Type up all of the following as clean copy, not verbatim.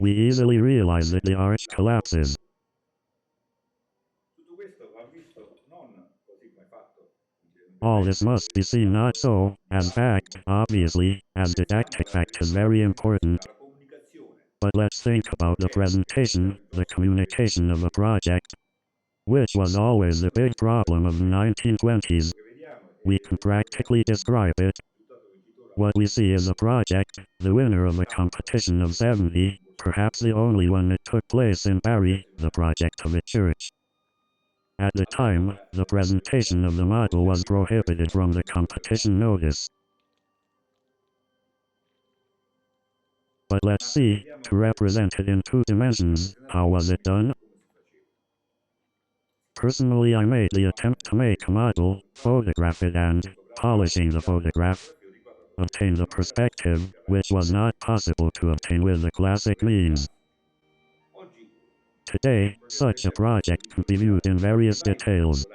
we easily realize that the arch collapses. All this must be seen not so, as fact, obviously, as didactic fact is very important, but let's think about the presentation, the communication of a project, which was always the big problem of the 1920s. We can practically describe it. What we see is a project, the winner of a competition of 70, perhaps the only one that took place in Bari, the project of a church. At the time, the presentation of the model was prohibited from the competition notice. But let's see, to represent it in 2 dimensions, how was it done? Personally, I made the attempt to make a model, photograph it and, polishing the photograph, obtain the perspective, which was not possible to obtain with the classic means. Today, such a project can be viewed in various details.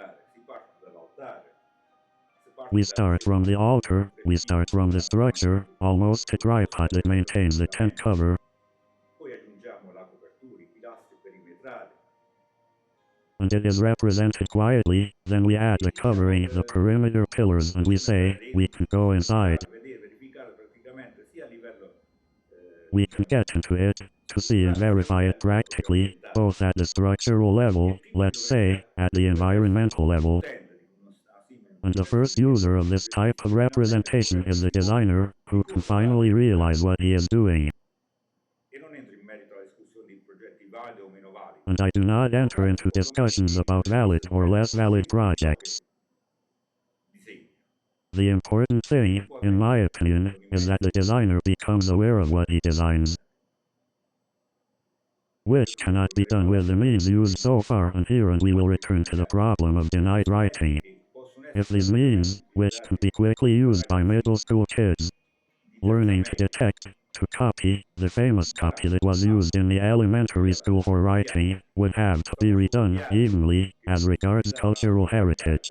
We start from the altar, we start from the structure, almost a tripod that maintains the tent cover, and it is represented quietly, then we add the covering, the perimeter pillars, and we say, we can go inside. We can get into it, to see and verify it practically, both at the structural level, let's say, at the environmental level. And the first user of this type of representation is the designer, who can finally realize what he is doing. And I do not enter into discussions about valid or less valid projects. The important thing, in my opinion, is that the designer becomes aware of what he designs, which cannot be done with the means used so far, and we will return to the problem of denied writing. If these means, which can be quickly used by middle school kids, learning to detect, to copy, the famous copy that was used in the elementary school for writing, would have to be redone evenly, as regards cultural heritage.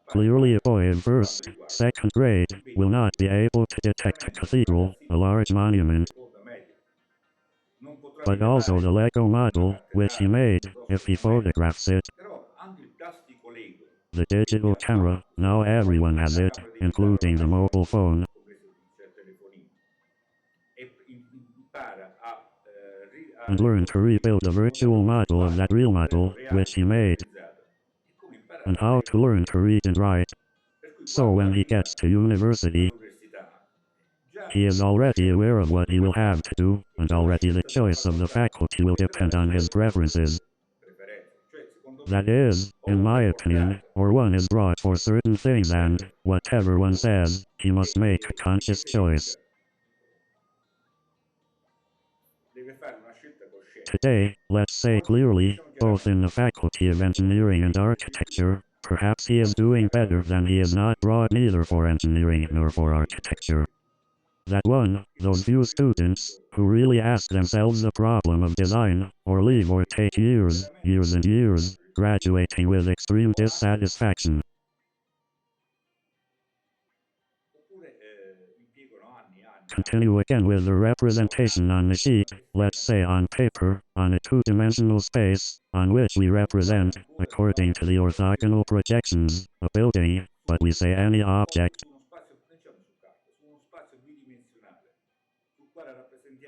Clearly a boy in first, second grade, will not be able to detect a cathedral, a large monument, but also the Lego model, which he made, if he photographs it. The digital camera, now everyone has it, including the mobile phone. And learn to rebuild a virtual model of that real model, which he made. And how to learn to read and write. So when he gets to university, he is already aware of what he will have to do, and already the choice of the faculty will depend on his preferences. That is, in my opinion, or one is brought for certain things and, whatever one says, he must make a conscious choice. Today, let's say clearly, both in the faculty of engineering and architecture, perhaps he is doing better than he is not brought neither for engineering nor for architecture. That one, those few students, who really ask themselves the problem of design, or leave or take years and years, graduating with extreme dissatisfaction. Continue again with the representation on the sheet, let's say on paper, on a 2-dimensional space, on which we represent, according to the orthogonal projections, a building, but we say any object.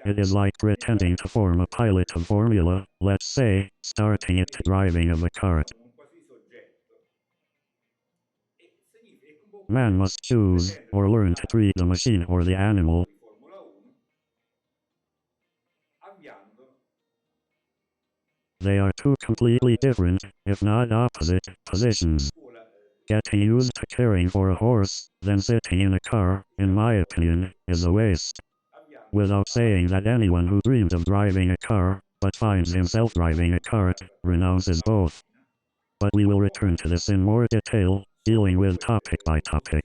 It is like pretending to form a pilot of formula, let's say, starting it to driving of a cart. Man must choose, or learn to treat the machine or the animal. They are 2 completely different, if not opposite, positions. Getting used to caring for a horse, then sitting in a car, in my opinion, is a waste. Without saying that anyone who dreams of driving a car, but finds himself driving a cart, renounces both. But we will return to this in more detail, dealing with topic by topic.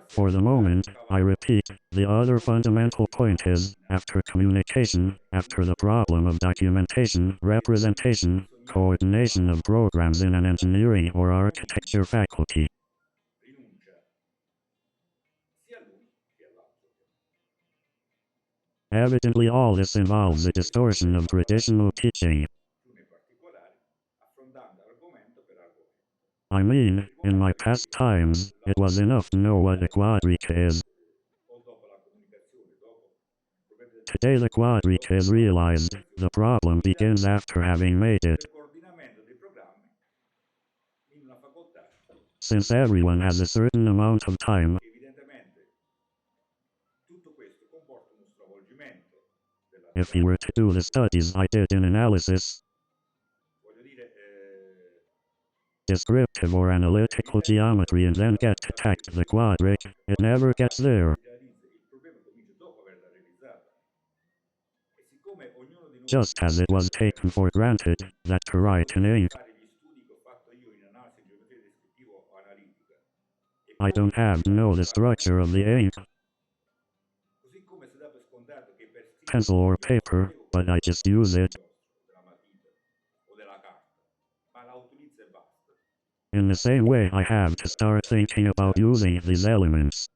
For the moment, I repeat, the other fundamental point is, after communication, after the problem of documentation, representation, coordination of programs in an engineering or architecture faculty. Evidently all this involves a distortion of traditional teaching. I mean, in my past times, it was enough to know what a quadric is. Today the quadric is realized, the problem begins after having made it. Since everyone has a certain amount of time, if he were to do the studies I did in analysis, descriptive or analytical geometry and then get to tact the quadric, it never gets there. Just as it was taken for granted that to write in ink, I don't have to know the structure of the ink, pencil or paper, but I just use it. In the same way I have to start thinking about using these elements.